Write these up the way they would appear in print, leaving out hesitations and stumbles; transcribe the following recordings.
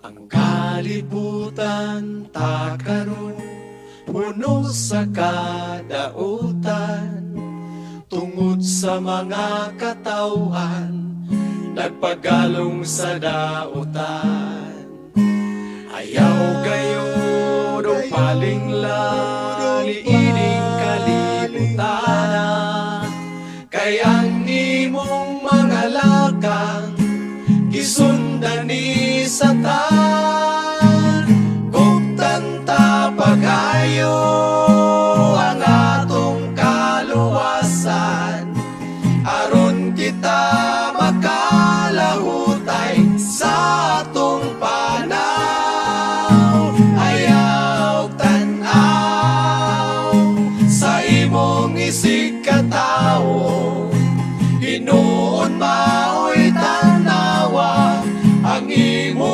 Ang kalibutan takaron, puno sa kadautan, tungod sa mga katawhan, nagpagalong sa dautan. Ayaw gayo do palinglang niining kalibutan, kay ang imong mga lakang gisundan ni Satan. Kung tanta pagayo ang atong kaluwasan, aron kita makalahutay sa atong panaw. Ayaw tanaw sa imong isig katawo, hinuon mao'y tanawa ang imong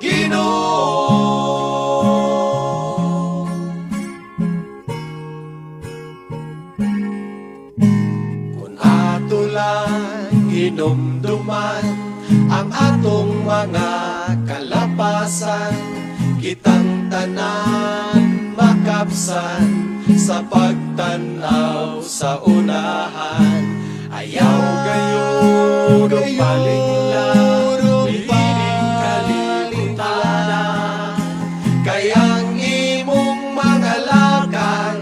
Ginoo. Kung ato lang hinumduman ang atong mga kalapasan, kitang tanan makapsan sa pagtanaw sa unahan. Ayaw gayo do palinglang niining kalibutan, kay ang imong mga lakang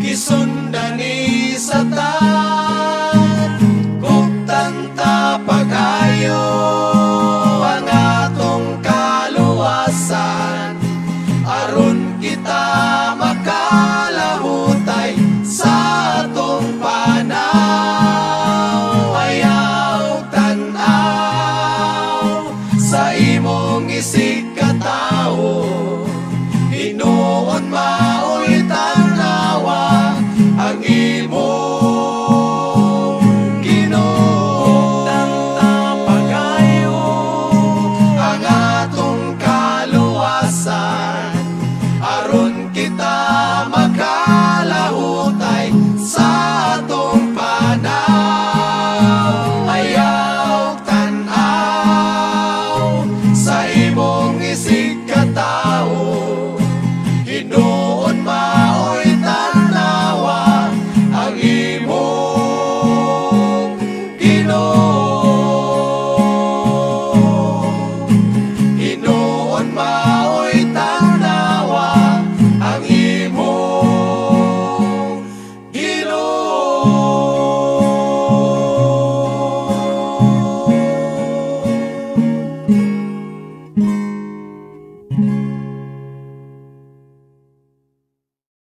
gisundan ni Satan. Kung tanta pagayo ang atong kaluwasan, aron kita makalahutay sa atong panaw. Ayaw tanaw sa imong isig katawo, hinuon mao'y tanawa ang imong Ginoo. Tanta pagayo ang atong kaluwasan, aron kita makalahutay sa atong panaw. Ayaw tanaw sa imong isig katawo, hinuon mao'y tanawa ang imong Ginoo. Hinuon mao'y